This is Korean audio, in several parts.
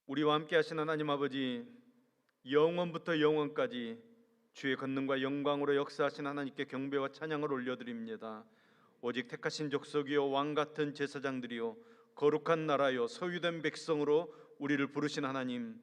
우리와 함께 하신 하나님 아버지, 영원부터 영원까지 주의 권능과 영광으로 역사하신 하나님께 경배와 찬양을 올려드립니다. 오직 택하신 족속이요 왕같은 제사장들이요 거룩한 나라요 소유된 백성으로 우리를 부르신 하나님,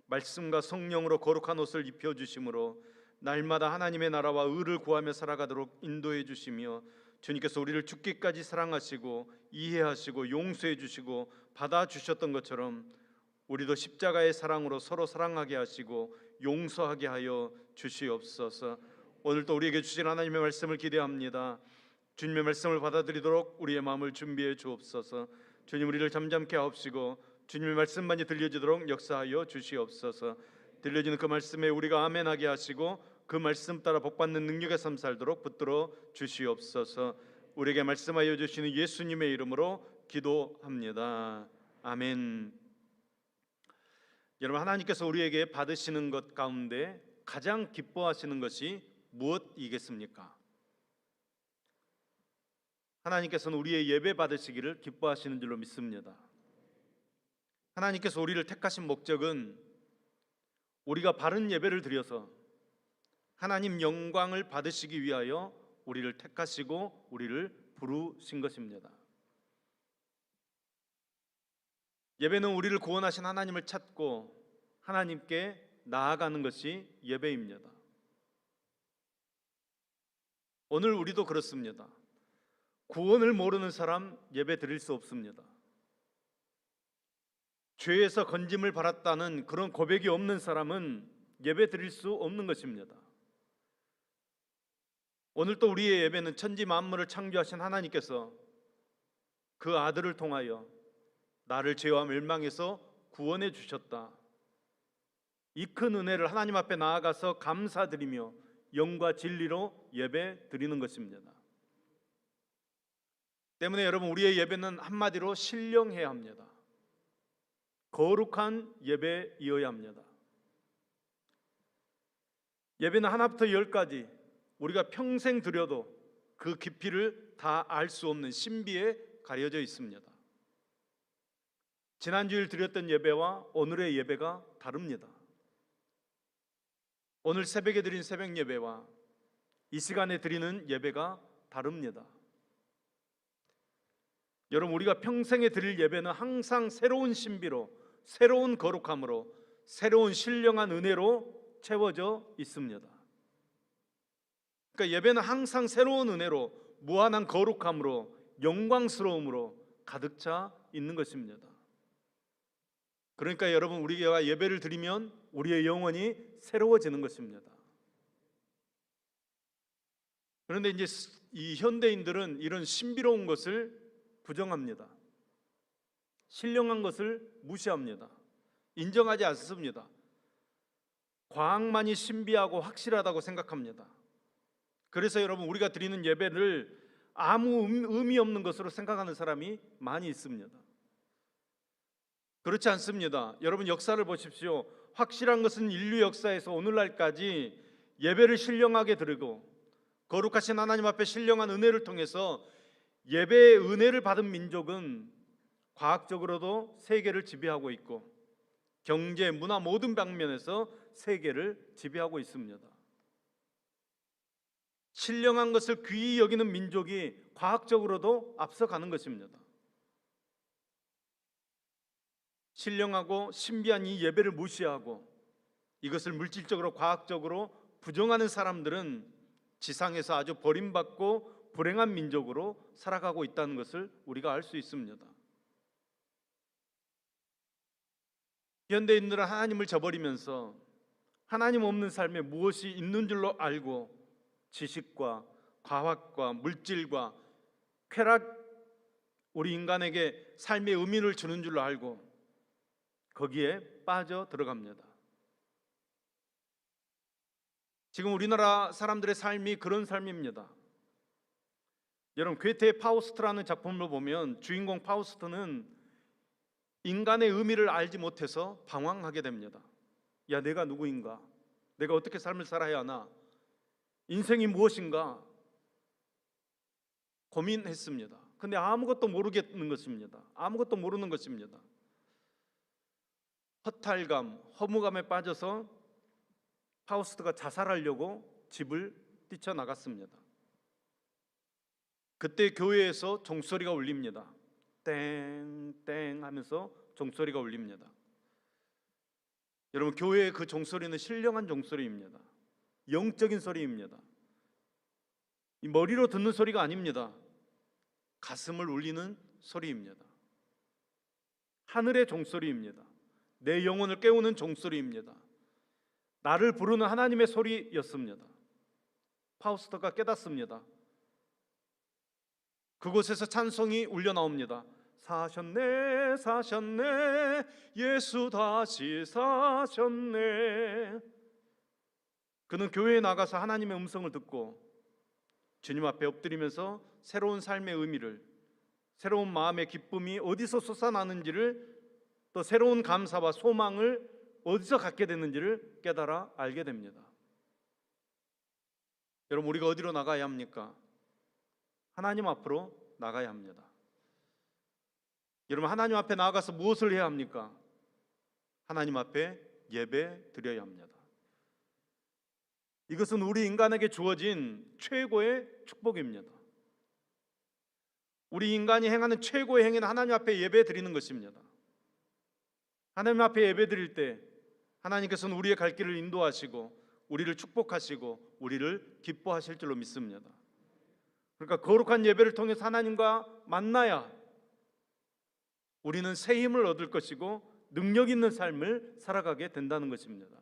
말씀과 성령으로 거룩한 옷을 입혀주심으로 날마다 하나님의 나라와 의를 구하며 살아가도록 인도해 주시며, 주님께서 우리를 죽기까지 사랑하시고 이해하시고 용서해 주시고 받아주셨던 것처럼 우리도 십자가의 사랑으로 서로 사랑하게 하시고 용서하게 하여 주시옵소서. 오늘도 우리에게 주신 하나님의 말씀을 기대합니다. 주님의 말씀을 받아들이도록 우리의 마음을 준비해 주옵소서. 주님, 우리를 잠잠케 하옵시고 주님의 말씀만이 들려지도록 역사하여 주시옵소서. 들려지는 그 말씀에 우리가 아멘하게 하시고 그 말씀 따라 복받는 능력의 삶 살도록 붙들어 주시옵소서. 우리에게 말씀하여 주시는 예수님의 이름으로 기도합니다. 아멘. 여러분, 하나님께서 우리에게 받으시는 것 가운데 가장 기뻐하시는 것이 무엇이겠습니까? 하나님께서는 우리의 예배 받으시기를 기뻐하시는 줄로 믿습니다. 하나님께서 우리를 택하신 목적은 우리가 바른 예배를 드려서 하나님 영광을 받으시기 위하여 우리를 택하시고 우리를 부르신 것입니다. 예배는 우리를 구원하신 하나님을 찾고 하나님께 나아가는 것이 예배입니다. 오늘 우리도 그렇습니다. 구원을 모르는 사람 예배 드릴 수 없습니다. 죄에서 건짐을 받았다는 그런 고백이 없는 사람은 예배 드릴 수 없는 것입니다. 오늘 또 우리의 예배는 천지 만물을 창조하신 하나님께서 그 아들을 통하여 나를 죄와 멸망에서 구원해 주셨다. 이 큰 은혜를 하나님 앞에 나아가서 감사드리며 영과 진리로 예배 드리는 것입니다. 때문에 여러분, 우리의 예배는 한마디로 신령해야 합니다. 거룩한 예배이어야 합니다. 예배는 하나부터 열까지 우리가 평생 드려도 그 깊이를 다 알 수 없는 신비에 가려져 있습니다. 지난주일 드렸던 예배와 오늘의 예배가 다릅니다. 오늘 새벽에 드린 새벽 예배와 이 시간에 드리는 예배가 다릅니다. 여러분, 우리가 평생에 드릴 예배는 항상 새로운 신비로, 새로운 거룩함으로, 새로운 신령한 은혜로 채워져 있습니다. 그러니까 예배는 항상 새로운 은혜로, 무한한 거룩함으로, 영광스러움으로 가득 차 있는 것입니다. 그러니까 여러분, 우리가 예배를 드리면 우리의 영혼이 새로워지는 것입니다. 그런데 이제 이 현대인들은 이런 신비로운 것을 부정합니다. 신령한 것을 무시합니다. 인정하지 않습니다. 과학만이 신비하고 확실하다고 생각합니다. 그래서 여러분, 우리가 드리는 예배를 아무 의미 없는 것으로 생각하는 사람이 많이 있습니다. 그렇지 않습니다. 여러분, 역사를 보십시오. 확실한 것은 인류 역사에서 오늘날까지 예배를 신령하게 드리고 거룩하신 하나님 앞에 신령한 은혜를 통해서 예배의 은혜를 받은 민족은 과학적으로도 세계를 지배하고 있고 경제, 문화 모든 방면에서 세계를 지배하고 있습니다. 신령한 것을 귀히 여기는 민족이 과학적으로도 앞서가는 것입니다. 신령하고 신비한 이 예배를 무시하고 이것을 물질적으로 과학적으로 부정하는 사람들은 지상에서 아주 버림받고 불행한 민족으로 살아가고 있다는 것을 우리가 알 수 있습니다. 현대인들은 하나님을 저버리면서 하나님 없는 삶에 무엇이 있는 줄로 알고 지식과 과학과 물질과 쾌락, 우리 인간에게 삶의 의미를 주는 줄로 알고 거기에 빠져 들어갑니다. 지금 우리나라 사람들의 삶이 그런 삶입니다. 여러분, 괴테의 파우스트라는 작품을 보면 주인공 파우스트는 인간의 의미를 알지 못해서 방황하게 됩니다. 야, 내가 누구인가? 내가 어떻게 삶을 살아야 하나? 인생이 무엇인가? 고민했습니다. 근데 아무것도 모르겠는 것입니다. 아무것도 모르는 것입니다. 허탈감, 허무감에 빠져서 파우스트가 자살하려고 집을 뛰쳐나갔습니다. 그때 교회에서 종소리가 울립니다. 땡땡 하면서 종소리가 울립니다. 여러분, 교회의 그 종소리는 신령한 종소리입니다. 영적인 소리입니다. 이 머리로 듣는 소리가 아닙니다. 가슴을 울리는 소리입니다. 하늘의 종소리입니다. 내 영혼을 깨우는 종소리입니다. 나를 부르는 하나님의 소리였습니다. 파우스트가 깨닫습니다. 그곳에서 찬송이 울려 나옵니다. 사셨네 사셨네 예수 다시 사셨네. 그는 교회에 나가서 하나님의 음성을 듣고 주님 앞에 엎드리면서 새로운 삶의 의미를, 새로운 마음의 기쁨이 어디서 솟아나는지를, 또 새로운 감사와 소망을 어디서 갖게 됐는지를 깨달아 알게 됩니다. 여러분, 우리가 어디로 나가야 합니까? 하나님 앞으로 나가야 합니다. 여러분, 하나님 앞에 나아가서 무엇을 해야 합니까? 하나님 앞에 예배 드려야 합니다. 이것은 우리 인간에게 주어진 최고의 축복입니다. 우리 인간이 행하는 최고의 행위는 하나님 앞에 예배 드리는 것입니다. 하나님 앞에 예배 드릴 때 하나님께서는 우리의 갈 길을 인도하시고 우리를 축복하시고 우리를 기뻐하실 줄로 믿습니다. 그러니까 거룩한 예배를 통해서 하나님과 만나야 우리는 새 힘을 얻을 것이고 능력 있는 삶을 살아가게 된다는 것입니다.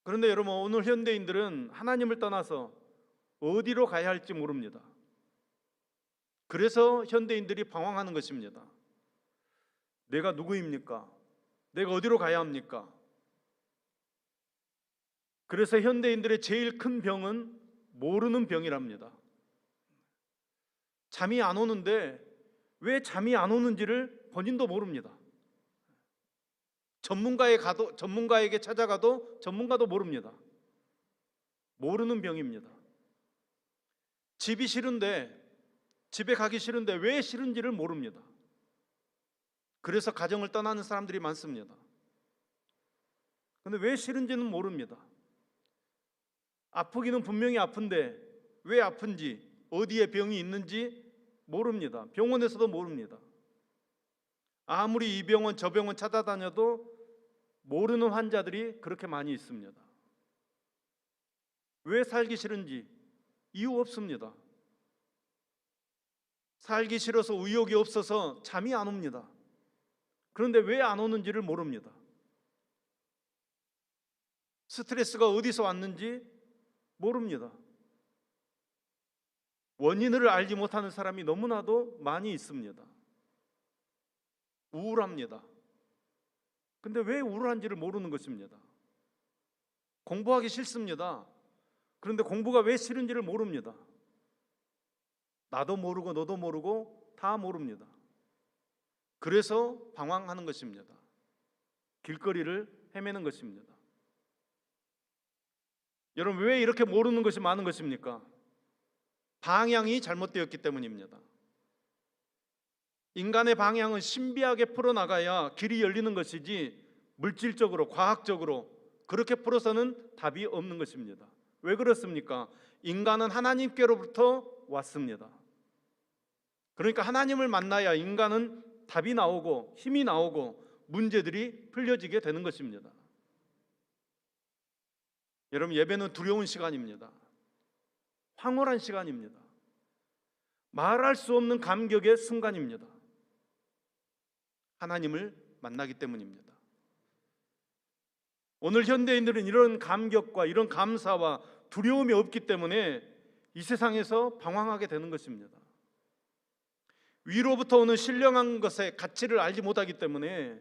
그런데 여러분, 오늘 현대인들은 하나님을 떠나서 어디로 가야 할지 모릅니다. 그래서 현대인들이 방황하는 것입니다. 내가 누구입니까? 내가 어디로 가야 합니까? 그래서 현대인들의 제일 큰 병은 모르는 병이랍니다. 잠이 안 오는데 왜 잠이 안 오는지를 본인도 모릅니다. 전문가에게 찾아가도 전문가도 모릅니다. 모르는 병입니다. 집이 싫은데, 집에 가기 싫은데 왜 싫은지를 모릅니다. 그래서 가정을 떠나는 사람들이 많습니다. 그런데 왜 싫은지는 모릅니다. 아프기는 분명히 아픈데 왜 아픈지, 어디에 병이 있는지 모릅니다. 병원에서도 모릅니다. 아무리 이 병원 저 병원 찾아다녀도 모르는 환자들이 그렇게 많이 있습니다. 왜 살기 싫은지 이유 없습니다. 살기 싫어서 의욕이 없어서 잠이 안 옵니다. 그런데 왜 안 오는지를 모릅니다. 스트레스가 어디서 왔는지 모릅니다. 원인을 알지 못하는 사람이 너무나도 많이 있습니다. 우울합니다. 근데 왜 우울한지를 모르는 것입니다. 공부하기 싫습니다. 그런데 공부가 왜 싫은지를 모릅니다. 나도 모르고 너도 모르고 다 모릅니다. 그래서 방황하는 것입니다. 길거리를 헤매는 것입니다. 여러분, 왜 이렇게 모르는 것이 많은 것입니까? 방향이 잘못되었기 때문입니다. 인간의 방향은 신비하게 풀어나가야 길이 열리는 것이지 물질적으로, 과학적으로 그렇게 풀어서는 답이 없는 것입니다. 왜 그렇습니까? 인간은 하나님께로부터 왔습니다. 그러니까 하나님을 만나야 인간은 답이 나오고 힘이 나오고 문제들이 풀려지게 되는 것입니다. 여러분, 예배는 두려운 시간입니다. 황홀한 시간입니다. 말할 수 없는 감격의 순간입니다. 하나님을 만나기 때문입니다. 오늘 현대인들은 이런 감격과 이런 감사와 두려움이 없기 때문에 이 세상에서 방황하게 되는 것입니다. 위로부터 오는 신령한 것의 가치를 알지 못하기 때문에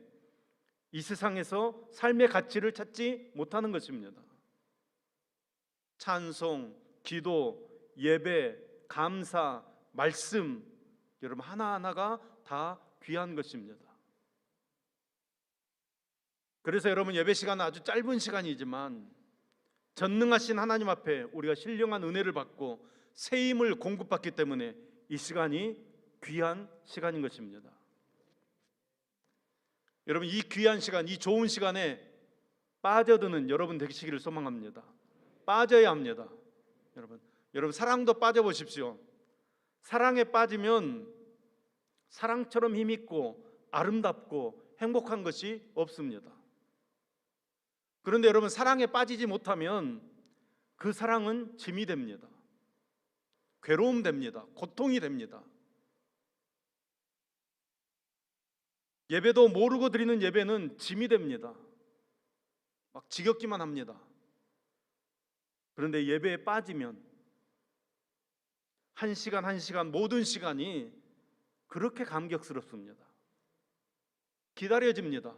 이 세상에서 삶의 가치를 찾지 못하는 것입니다. 찬송, 기도, 예배, 감사, 말씀, 여러분 하나하나가 다 귀한 것입니다. 그래서 여러분, 예배 시간은 아주 짧은 시간이지만 전능하신 하나님 앞에 우리가 신령한 은혜를 받고 새 힘을 공급받기 때문에 이 시간이 귀한 시간인 것입니다. 여러분, 이 귀한 시간, 이 좋은 시간에 빠져드는 여러분 되시기를 소망합니다. 빠져야 합니다. 여러분 사랑도 빠져보십시오. 사랑에 빠지면 사랑처럼 힘있고 아름답고 행복한 것이 없습니다. 그런데 여러분, 사랑에 빠지지 못하면 그 사랑은 짐이 됩니다. 괴로움 됩니다. 고통이 됩니다. 예배도 모르고 드리는 예배는 짐이 됩니다. 막 지겹기만 합니다. 그런데 예배에 빠지면 한 시간 한 시간, 모든 시간이 그렇게 감격스럽습니다. 기다려집니다.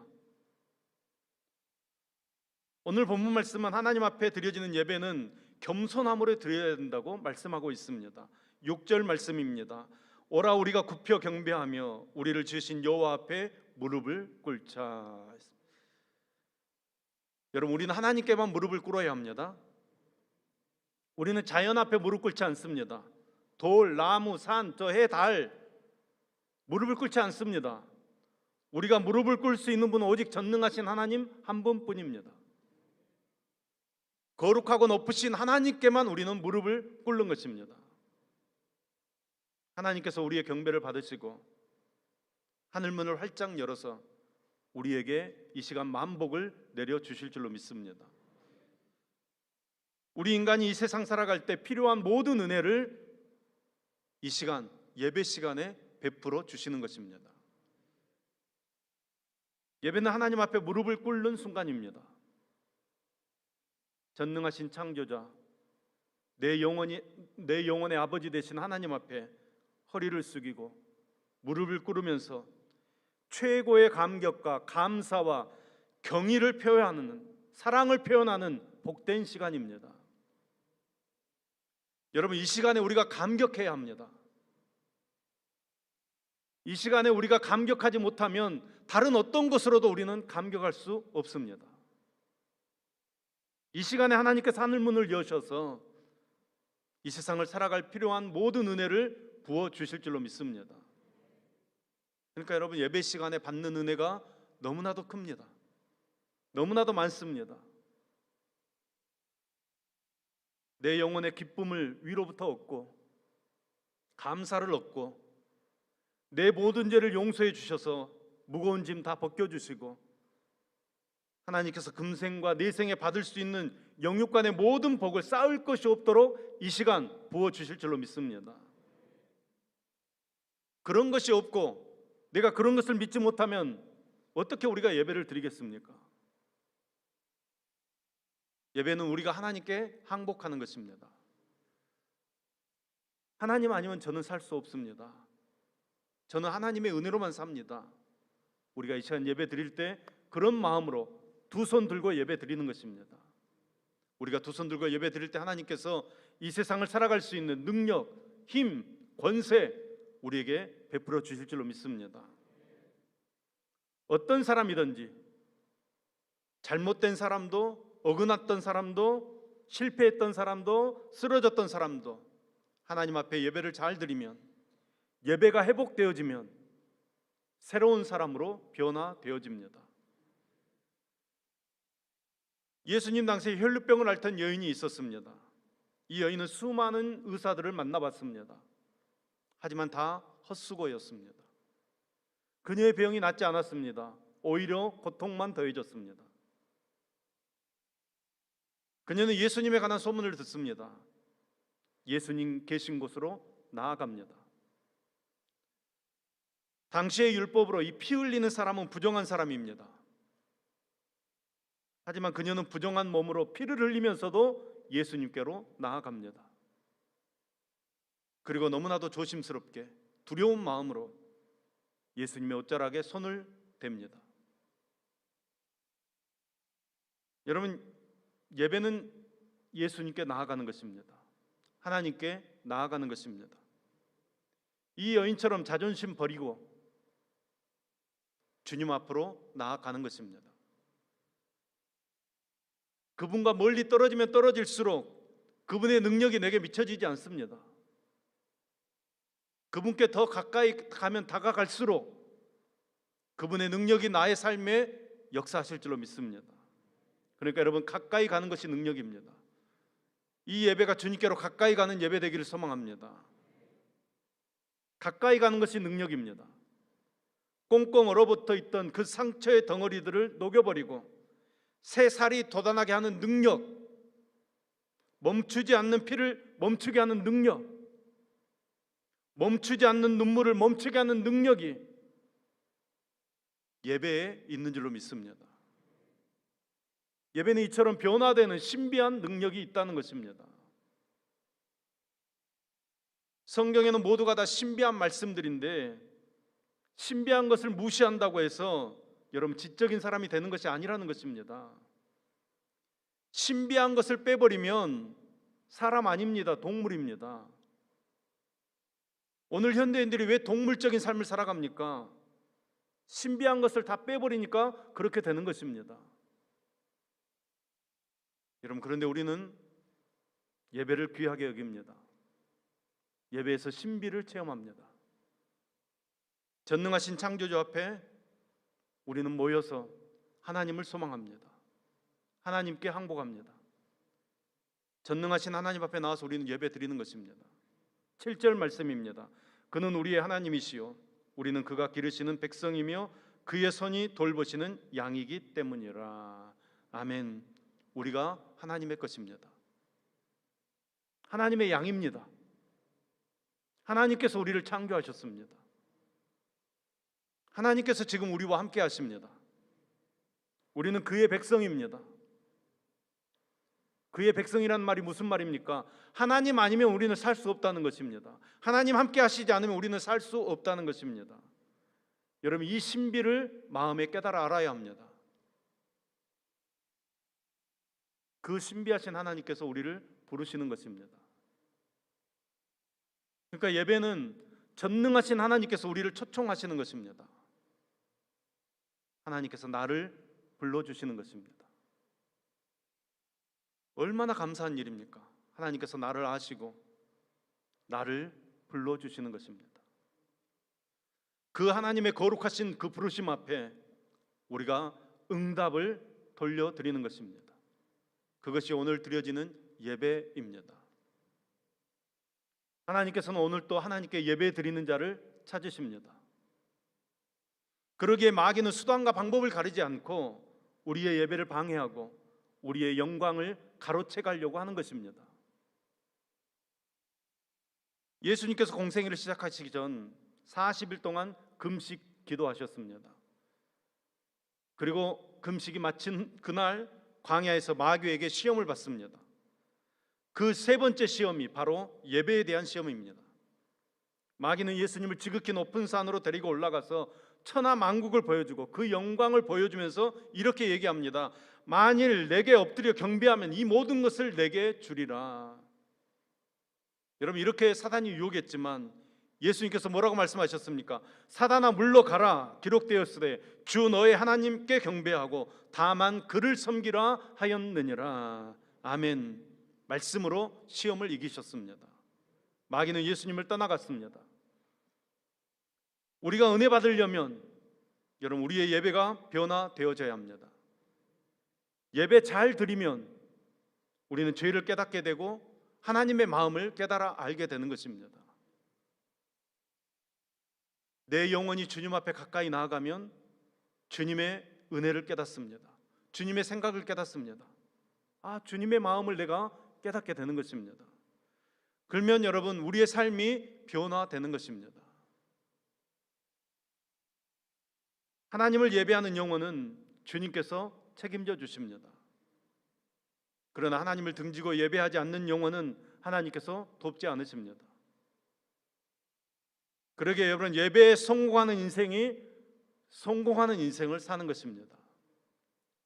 오늘 본문 말씀은 하나님 앞에 드려지는 예배는 겸손함으로 드려야 된다고 말씀하고 있습니다. 6절 말씀입니다. 오라 우리가 굽혀 경배하며 우리를 지으신 여호와 앞에 무릎을 꿇자. 여러분, 우리는 하나님께만 무릎을 꿇어야 합니다. 우리는 자연 앞에 무릎 꿇지 않습니다. 돌, 나무, 산, 저 해, 달 무릎을 꿇지 않습니다. 우리가 무릎을 꿇을 수 있는 분은 오직 전능하신 하나님 한 분뿐입니다. 거룩하고 높으신 하나님께만 우리는 무릎을 꿇는 것입니다. 하나님께서 우리의 경배를 받으시고 하늘문을 활짝 열어서 우리에게 이 시간 만복을 내려주실 줄로 믿습니다. 우리 인간이 이 세상 살아갈 때 필요한 모든 은혜를 이 시간, 예배 시간에 베풀어 주시는 것입니다. 예배는 하나님 앞에 무릎을 꿇는 순간입니다. 전능하신 창조자, 내 영혼의 아버지 되신 하나님 앞에 허리를 숙이고 무릎을 꿇으면서 최고의 감격과 감사와 경의를 표현하는, 사랑을 표현하는 복된 시간입니다. 여러분, 이 시간에 우리가 감격해야 합니다. 이 시간에 우리가 감격하지 못하면 다른 어떤 것으로도 우리는 감격할 수 없습니다. 이 시간에 하나님께서 하늘문을 여셔서 이 세상을 살아갈 필요한 모든 은혜를 부어주실 줄로 믿습니다. 그러니까 여러분, 예배 시간에 받는 은혜가 너무나도 큽니다. 너무나도 많습니다. 내 영혼의 기쁨을 위로부터 얻고 감사를 얻고 내 모든 죄를 용서해 주셔서 무거운 짐 다 벗겨주시고 하나님께서 금생과 내생에 받을 수 있는 영육간의 모든 복을 쌓을 것이 없도록 이 시간 부어주실 줄로 믿습니다. 그런 것이 없고 내가 그런 것을 믿지 못하면 어떻게 우리가 예배를 드리겠습니까? 예배는 우리가 하나님께 항복하는 것입니다. 하나님 아니면 저는 살 수 없습니다. 저는 하나님의 은혜로만 삽니다. 우리가 이 시간 예배 드릴 때 그런 마음으로 두 손 들고 예배 드리는 것입니다. 우리가 두 손 들고 예배 드릴 때 하나님께서 이 세상을 살아갈 수 있는 능력, 힘, 권세 우리에게 베풀어 주실 줄로 믿습니다. 어떤 사람이든지 잘못된 사람도, 어긋났던 사람도, 실패했던 사람도, 쓰러졌던 사람도 하나님 앞에 예배를 잘 드리면, 예배가 회복되어지면 새로운 사람으로 변화되어집니다. 예수님 당시에 혈루병을 앓던 여인이 있었습니다. 이 여인은 수많은 의사들을 만나봤습니다. 하지만 다 헛수고였습니다. 그녀의 병이 낫지 않았습니다. 오히려 고통만 더해졌습니다. 그녀는 예수님에 관한 소문을 듣습니다. 예수님 계신 곳으로 나아갑니다. 당시의 율법으로 이 피 흘리는 사람은 부정한 사람입니다. 하지만 그녀는 부정한 몸으로 피를 흘리면서도 예수님께로 나아갑니다. 그리고 너무나도 조심스럽게 두려운 마음으로 예수님의 옷자락에 손을 댑니다. 여러분, 예배는 예수님께 나아가는 것입니다. 하나님께 나아가는 것입니다. 이 여인처럼 자존심 버리고 주님 앞으로 나아가는 것입니다. 그분과 멀리 떨어지면 떨어질수록 그분의 능력이 내게 미쳐지지 않습니다. 그분께 더 가까이 가면 다가갈수록 그분의 능력이 나의 삶에 역사하실 줄로 믿습니다. 그러니까 여러분, 가까이 가는 것이 능력입니다. 이 예배가 주님께로 가까이 가는 예배 되기를 소망합니다. 가까이 가는 것이 능력입니다. 꽁꽁 얼어붙어 있던 그 상처의 덩어리들을 녹여버리고 새 살이 돋아나게 하는 능력, 멈추지 않는 피를 멈추게 하는 능력, 멈추지 않는 눈물을 멈추게 하는 능력이 예배에 있는 줄로 믿습니다. 예배는 이처럼 변화되는 신비한 능력이 있다는 것입니다. 성경에는 모두가 다 신비한 말씀들인데, 신비한 것을 무시한다고 해서 여러분 지적인 사람이 되는 것이 아니라는 것입니다. 신비한 것을 빼버리면 사람 아닙니다. 동물입니다. 오늘 현대인들이 왜 동물적인 삶을 살아갑니까? 신비한 것을 다 빼버리니까 그렇게 되는 것입니다. 여러분, 그런데 우리는 예배를 귀하게 여깁니다. 예배에서 신비를 체험합니다. 전능하신 창조주 앞에 우리는 모여서 하나님을 소망합니다. 하나님께 항복합니다. 전능하신 하나님 앞에 나와서 우리는 예배 드리는 것입니다. 7절 말씀입니다. 그는 우리의 하나님이시요 우리는 그가 기르시는 백성이며 그의 손이 돌보시는 양이기 때문이라. 아멘. 우리가 하나님의 것입니다. 하나님의 양입니다. 하나님께서 우리를 창조하셨습니다. 하나님께서 지금 우리와 함께 하십니다. 우리는 그의 백성입니다. 그의 백성이라는 말이 무슨 말입니까? 하나님 아니면 우리는 살 수 없다는 것입니다. 하나님 함께 하시지 않으면 우리는 살 수 없다는 것입니다. 여러분, 이 신비를 마음에 깨달아 알아야 합니다. 그 신비하신 하나님께서 우리를 부르시는 것입니다. 그러니까 예배는 전능하신 하나님께서 우리를 초청하시는 것입니다. 하나님께서 나를 불러주시는 것입니다. 얼마나 감사한 일입니까? 하나님께서 나를 아시고 나를 불러주시는 것입니다. 그 하나님의 거룩하신 그 부르심 앞에 우리가 응답을 돌려드리는 것입니다. 그것이 오늘 드려지는 예배입니다. 하나님께서는 오늘 또 하나님께 예배 드리는 자를 찾으십니다. 그러기에 마귀는 수단과 방법을 가리지 않고 우리의 예배를 방해하고 우리의 영광을 가로채 가려고 하는 것입니다. 예수님께서 공생애를 시작하시기 전 40일 동안 금식 기도하셨습니다. 그리고 금식이 마친 그날 광야에서 마귀에게 시험을 받습니다. 그 세 번째 시험이 바로 예배에 대한 시험입니다. 마귀는 예수님을 지극히 높은 산으로 데리고 올라가서 천하 만국을 보여주고 그 영광을 보여주면서 이렇게 얘기합니다. 만일 내게 엎드려 경배하면 이 모든 것을 내게 주리라. 여러분, 이렇게 사단이 유혹했지만 예수님께서 뭐라고 말씀하셨습니까? 사단아 물러가라, 기록되었으되 주 너의 하나님께 경배하고 다만 그를 섬기라 하였느니라. 아멘. 말씀으로 시험을 이기셨습니다. 마귀는 예수님을 떠나갔습니다. 우리가 은혜 받으려면 여러분, 우리의 예배가 변화되어져야 합니다. 예배 잘 드리면 우리는 죄를 깨닫게 되고 하나님의 마음을 깨달아 알게 되는 것입니다. 내 영혼이 주님 앞에 가까이 나아가면 주님의 은혜를 깨닫습니다. 주님의 생각을 깨닫습니다. 주님의 마음을 내가 깨닫게 되는 것입니다. 그러면 여러분, 우리의 삶이 변화되는 것입니다. 하나님을 예배하는 영혼은 주님께서 책임져 주십니다. 그러나 하나님을 등지고 예배하지 않는 영혼은 하나님께서 돕지 않으십니다. 그러기에 여러분, 예배에 성공하는 인생이 성공하는 인생을 사는 것입니다.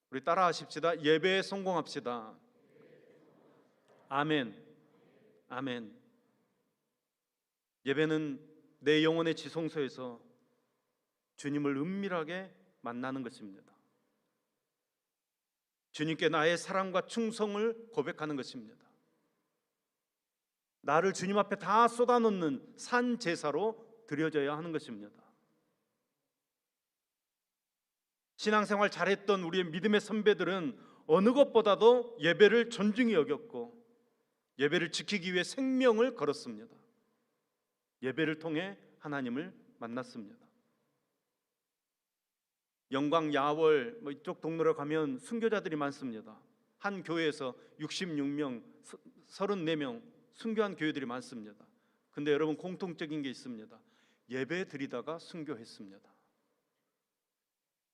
우리 따라 하십시다. 예배에 성공합시다. 아멘. 아멘. 예배는 내 영혼의 지성소에서 주님을 은밀하게 만나는 것입니다. 주님께 나의 사랑과 충성을 고백하는 것입니다. 나를 주님 앞에 다 쏟아놓는 산 제사로 드려져야 하는 것입니다. 신앙생활 잘했던 우리의 믿음의 선배들은 어느 것보다도 예배를 존중히 여겼고 예배를 지키기 위해 생명을 걸었습니다. 예배를 통해 하나님을 만났습니다. 영광 야월 이쪽 동네로 가면 순교자들이 많습니다. 한 교회에서 66명, 34명 순교한 교회들이 많습니다. 근데 여러분, 공통적인 게 있습니다. 예배 드리다가 순교했습니다.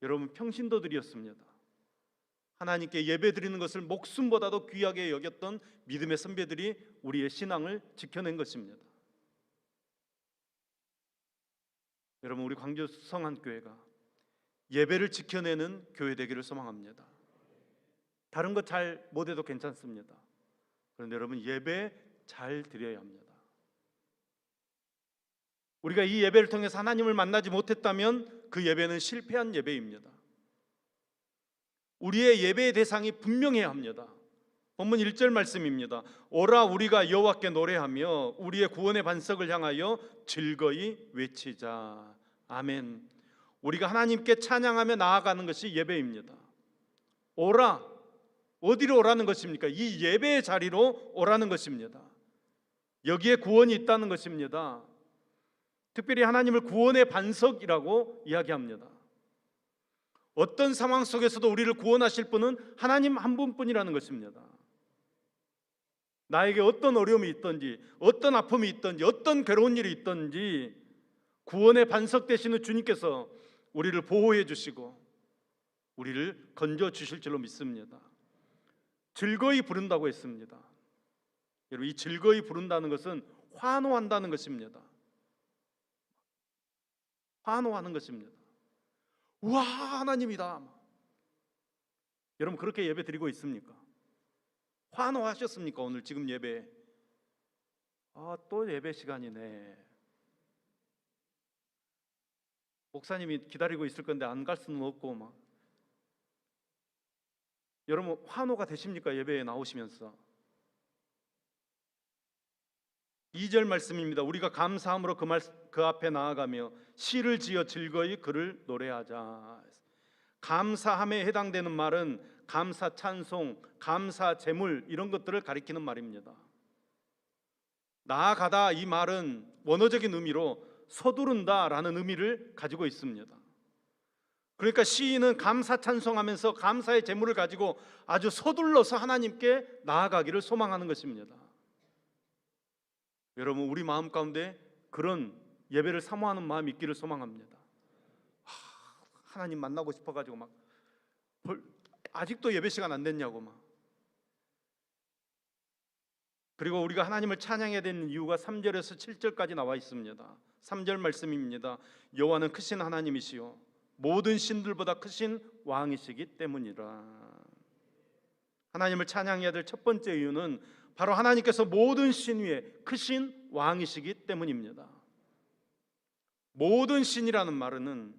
여러분, 평신도들이었습니다. 하나님께 예배 드리는 것을 목숨보다도 귀하게 여겼던 믿음의 선배들이 우리의 신앙을 지켜낸 것입니다. 여러분, 우리 광주 성안교회가 예배를 지켜내는 교회 되기를 소망합니다. 다른 것 잘 못해도 괜찮습니다. 그런데 여러분, 예배 잘 드려야 합니다. 우리가 이 예배를 통해서 하나님을 만나지 못했다면 그 예배는 실패한 예배입니다. 우리의 예배의 대상이 분명해야 합니다. 본문 1절 말씀입니다. 오라 우리가 여호와께 노래하며 우리의 구원의 반석을 향하여 즐거이 외치자. 아멘. 우리가 하나님께 찬양하며 나아가는 것이 예배입니다. 오라, 어디로 오라는 것입니까? 이 예배의 자리로 오라는 것입니다. 여기에 구원이 있다는 것입니다. 특별히 하나님을 구원의 반석이라고 이야기합니다. 어떤 상황 속에서도 우리를 구원하실 분은 하나님 한 분뿐이라는 것입니다. 나에게 어떤 어려움이 있든지, 어떤 아픔이 있든지, 어떤 괴로운 일이 있든지 구원의 반석 되시는 주님께서 우리를 보호해 주시고 우리를 건져 주실 줄로 믿습니다. 즐거이 부른다고 했습니다. 여러분, 이 즐거이 부른다는 것은 환호한다는 것입니다. 환호하는 것입니다. 우와, 하나님이다. 여러분, 그렇게 예배 드리고 있습니까? 환호하셨습니까? 오늘 지금 예배. 또 예배 시간이네. 목사님이 기다리고 있을 건데 안 갈 수는 없고 막. 여러분, 환호가 되십니까? 예배에 나오시면서. 2절 말씀입니다. 우리가 감사함으로 그 앞에 나아가며 시를 지어 즐거이 그를 노래하자. 감사함에 해당되는 말은 감사 찬송, 감사 제물 이런 것들을 가리키는 말입니다. 나아가다 이 말은 원어적인 의미로 서두른다라는 의미를 가지고 있습니다. 그러니까 시인은 감사 찬송하면서 감사의 제물을 가지고 아주 서둘러서 하나님께 나아가기를 소망하는 것입니다. 여러분, 우리 마음 가운데 그런 예배를 사모하는 마음이 있기를 소망합니다. 하나님 만나고 싶어가지고 막 아직도 예배 시간 안 됐냐고 막. 그리고 우리가 하나님을 찬양해야 되는 이유가 3절에서 7절까지 나와 있습니다. 3절 말씀입니다. 여호와는 크신 하나님이시요 모든 신들보다 크신 왕이시기 때문이라. 하나님을 찬양해야 될 첫 번째 이유는 바로 하나님께서 모든 신 위에 크신 왕이시기 때문입니다. 모든 신이라는 말은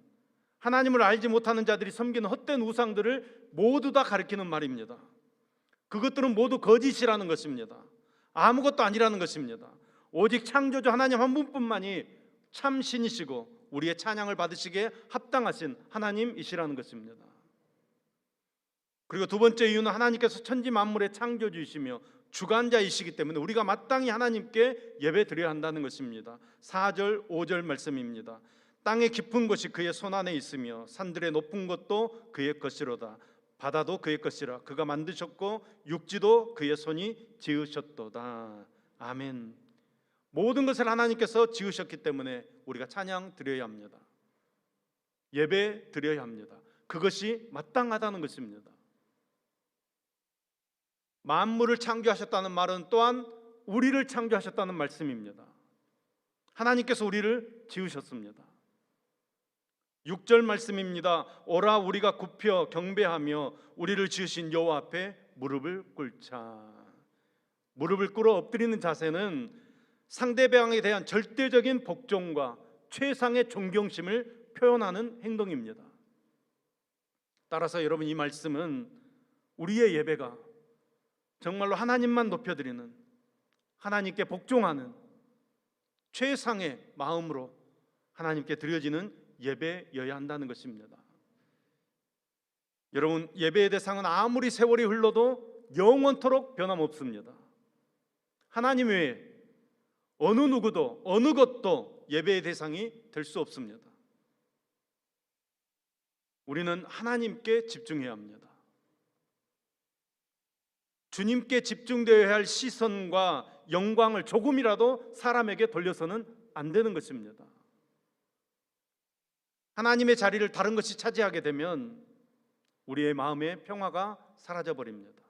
하나님을 알지 못하는 자들이 섬기는 헛된 우상들을 모두 다 가리키는 말입니다. 그것들은 모두 거짓이라는 것입니다. 아무것도 아니라는 것입니다. 오직 창조주 하나님 한 분뿐만이 참 신이시고 우리의 찬양을 받으시기에 합당하신 하나님이시라는 것입니다. 그리고 두 번째 이유는 하나님께서 천지 만물의 창조주이시며 주관자이시기 때문에 우리가 마땅히 하나님께 예배드려야 한다는 것입니다. 4절 5절 말씀입니다. 땅의 깊은 곳이 그의 손안에 있으며 산들의 높은 것도 그의 것이로다. 바다도 그의 것이라. 그가 만드셨고 육지도 그의 손이 지으셨도다. 아멘. 모든 것을 하나님께서 지으셨기 때문에 우리가 찬양 드려야 합니다. 예배 드려야 합니다. 그것이 마땅하다는 것입니다. 만물을 창조하셨다는 말은 또한 우리를 창조하셨다는 말씀입니다. 하나님께서 우리를 지으셨습니다. 6절 말씀입니다. 오라 우리가 굽혀 경배하며 우리를 지으신 여호와 앞에 무릎을 꿇자. 무릎을 꿇어 엎드리는 자세는 상대방에 대한 절대적인 복종과 최상의 존경심을 표현하는 행동입니다. 따라서 여러분, 이 말씀은 우리의 예배가 정말로 하나님만 높여드리는, 하나님께 복종하는 최상의 마음으로 하나님께 드려지는 예배여야 한다는 것입니다. 여러분, 예배의 대상은 아무리 세월이 흘러도 영원토록 변함없습니다. 하나님 외에 어느 누구도 어느 것도 예배의 대상이 될 수 없습니다. 우리는 하나님께 집중해야 합니다. 주님께 집중되어야 할 시선과 영광을 조금이라도 사람에게 돌려서는 안 되는 것입니다. 하나님의 자리를 다른 것이 차지하게 되면 우리의 마음의 평화가 사라져버립니다.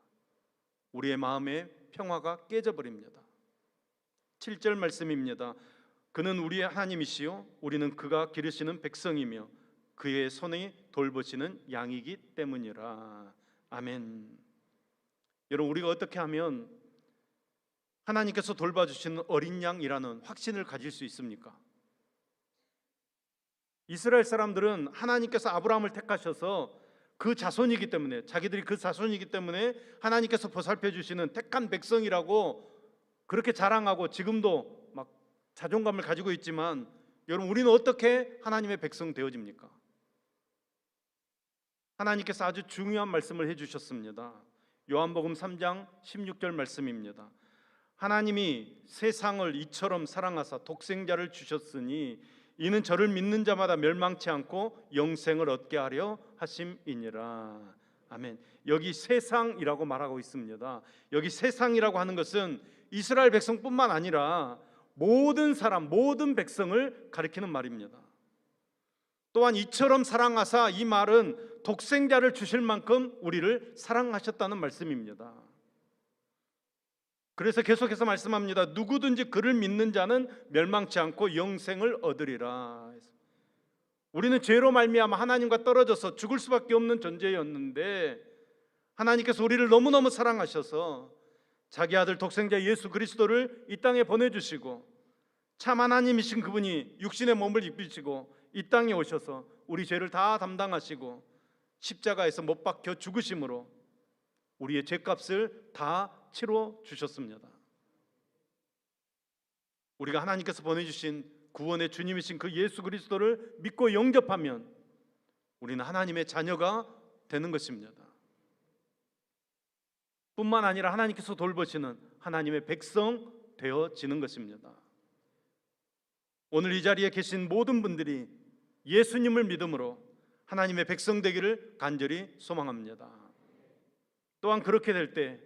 우리의 마음의 평화가 깨져버립니다. 7절 말씀입니다. 그는 우리의 하나님이시요 우리는 그가 기르시는 백성이며 그의 손이 돌보시는 양이기 때문이라. 아멘. 여러분, 우리가 어떻게 하면 하나님께서 돌봐주시는 어린 양이라는 확신을 가질 수 있습니까? 이스라엘 사람들은 하나님께서 아브라함을 택하셔서 그 자손이기 때문에, 자기들이 그 자손이기 때문에 하나님께서 보살펴 주시는 택한 백성이라고 그렇게 자랑하고 지금도 막 자존감을 가지고 있지만, 여러분, 우리는 어떻게 하나님의 백성 되어집니까? 하나님께서 아주 중요한 말씀을 해주셨습니다. 요한복음 3장 16절 말씀입니다. 하나님이 세상을 이처럼 사랑하사 독생자를 주셨으니 이는 저를 믿는 자마다 멸망치 않고 영생을 얻게 하려 하심이니라. 아멘. 여기 세상이라고 말하고 있습니다. 여기 세상이라고 하는 것은 이스라엘 백성뿐만 아니라 모든 사람, 모든 백성을 가리키는 말입니다. 또한 이처럼 사랑하사, 이 말은 독생자를 주실 만큼 우리를 사랑하셨다는 말씀입니다. 그래서 계속해서 말씀합니다. 누구든지 그를 믿는 자는 멸망치 않고 영생을 얻으리라. 우리는 죄로 말미암아 하나님과 떨어져서 죽을 수밖에 없는 존재였는데 하나님께서 우리를 너무너무 사랑하셔서 자기 아들 독생자 예수 그리스도를 이 땅에 보내주시고, 참 하나님이신 그분이 육신의 몸을 입으시고 이 땅에 오셔서 우리 죄를 다 담당하시고 십자가에서 못 박혀 죽으심으로 우리의 죄값을 다 치러 주셨습니다. 우리가 하나님께서 보내주신 구원의 주님이신 그 예수 그리스도를 믿고 영접하면 우리는 하나님의 자녀가 되는 것입니다. 뿐만 아니라 하나님께서 돌보시는 하나님의 백성 되어지는 것입니다. 오늘 이 자리에 계신 모든 분들이 예수님을 믿음으로 하나님의 백성 되기를 간절히 소망합니다. 또한 그렇게 될 때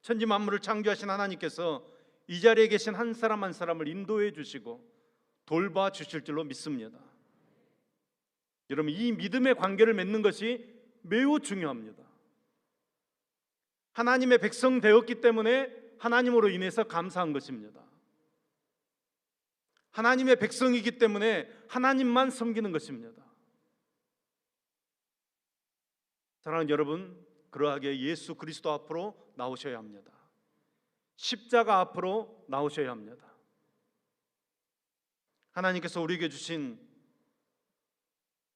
천지 만물을 창조하신 하나님께서 이 자리에 계신 한 사람 한 사람을 인도해 주시고 돌봐 주실 줄로 믿습니다. 여러분, 이 믿음의 관계를 맺는 것이 매우 중요합니다. 하나님의 백성 되었기 때문에 하나님으로 인해서 감사한 것입니다. 하나님의 백성이기 때문에 하나님만 섬기는 것입니다. 사랑하는 여러분, 그러하게 예수 그리스도 앞으로 나오셔야 합니다. 십자가 앞으로 나오셔야 합니다. 하나님께서 우리에게 주신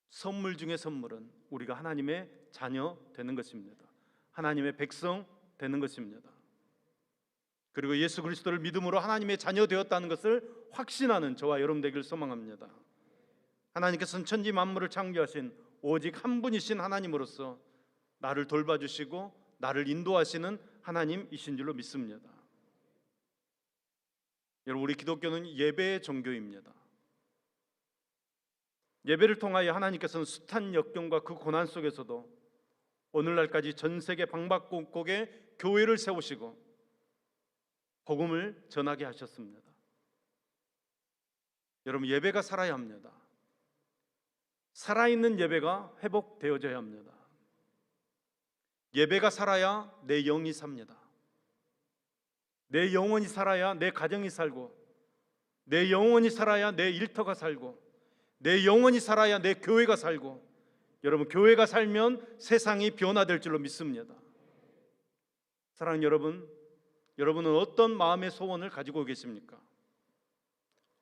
선물 중에 선물은 우리가 하나님의 자녀 되는 것입니다. 하나님의 백성 되는 것입니다. 그리고 예수 그리스도를 믿음으로 하나님의 자녀 되었다는 것을 확신하는 저와 여러분 되기를 소망합니다. 하나님께서는 천지 만물을 창조하신 오직 한 분이신 하나님으로서 나를 돌봐주시고 나를 인도하시는 하나님이신 줄로 믿습니다. 여러분, 우리 기독교는 예배의 종교입니다. 예배를 통하여 하나님께서는 숱한 역경과 그 고난 속에서도 오늘날까지 전 세계 방방곡곡에 교회를 세우시고 복음을 전하게 하셨습니다. 여러분, 예배가 살아야 합니다. 살아있는 예배가 회복되어져야 합니다. 예배가 살아야 내 영이 삽니다. 내 영혼이 살아야 내 가정이 살고, 내 영혼이 살아야 내 일터가 살고, 내 영혼이 살아야 내 교회가 살고, 여러분, 교회가 살면 세상이 변화될 줄로 믿습니다. 사랑하는 여러분, 여러분은 어떤 마음의 소원을 가지고 계십니까?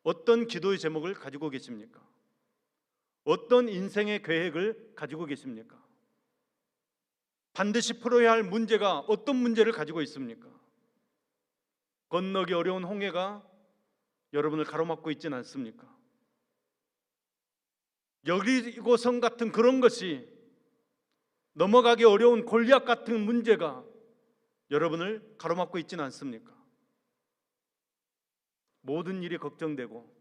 어떤 기도의 제목을 가지고 계십니까? 어떤 인생의 계획을 가지고 계십니까? 반드시 풀어야 할 문제가 어떤 문제를 가지고 있습니까? 건너기 어려운 홍해가 여러분을 가로막고 있지는 않습니까? 여리고성 같은 그런 것이 넘어가기 어려운 골리앗 같은 문제가 여러분을 가로막고 있지는 않습니까? 모든 일이 걱정되고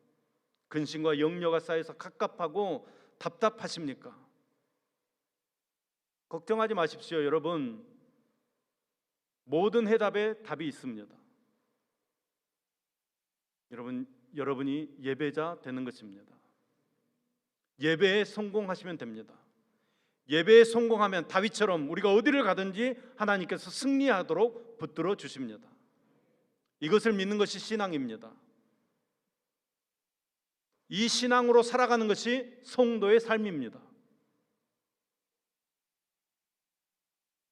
근심과 염려가 쌓여서 갑갑하고 답답하십니까? 걱정하지 마십시오. 여러분, 모든 해답에 답이 있습니다. 여러분이 예배자 되는 것입니다. 예배에 성공하시면 됩니다. 예배에 성공하면 다윗처럼 우리가 어디를 가든지 하나님께서 승리하도록 붙들어 주십니다. 이것을 믿는 것이 신앙입니다. 이 신앙으로 살아가는 것이 성도의 삶입니다.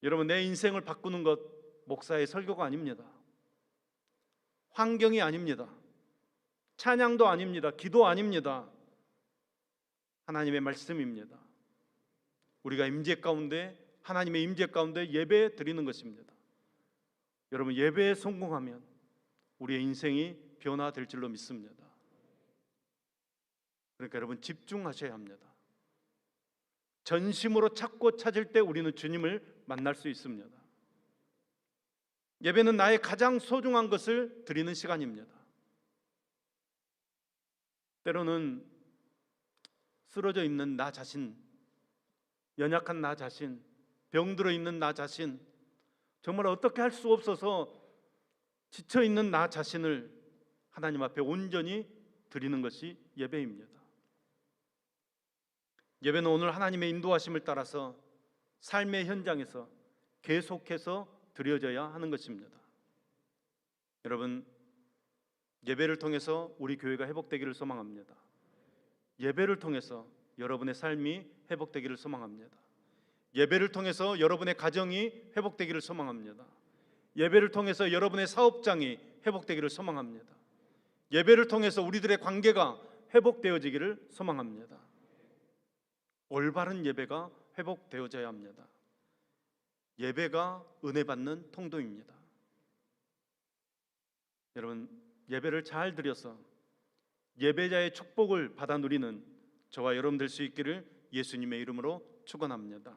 여러분, 내 인생을 바꾸는 것 목사의 설교가 아닙니다. 환경이 아닙니다. 찬양도 아닙니다. 기도 아닙니다. 하나님의 말씀입니다. 우리가 임재 가운데, 하나님의 임재 가운데 예배 드리는 것입니다. 여러분, 예배에 성공하면 우리의 인생이 변화될 줄로 믿습니다. 그러니까 여러분, 집중하셔야 합니다. 전심으로 찾고 찾을 때 우리는 주님을 만날 수 있습니다. 예배는 나의 가장 소중한 것을 드리는 시간입니다. 때로는 쓰러져 있는 나 자신, 연약한 나 자신, 병들어 있는 나 자신, 정말 어떻게 할 수 없어서 지쳐 있는 나 자신을 하나님 앞에 온전히 드리는 것이 예배입니다. 예배는 오늘 하나님의 인도하심을 따라서 삶의 현장에서 계속해서 드려져야 하는 것입니다. 여러분, 예배를 통해서 우리 교회가 회복되기를 소망합니다. 예배를 통해서 여러분의 삶이 회복되기를 소망합니다. 예배를 통해서 여러분의 가정이 회복되기를 소망합니다. 예배를 통해서 여러분의 사업장이 회복되기를 소망합니다. 예배를 통해서 우리들의 관계가 회복되어지기를 소망합니다. 올바른 예배가 회복되어져야 합니다. 예배가 은혜 받는 통도입니다. 여러분, 예배를 잘 드려서 예배자의 축복을 받아 누리는 저와 여러분 될 수 있기를 예수님의 이름으로 축원합니다.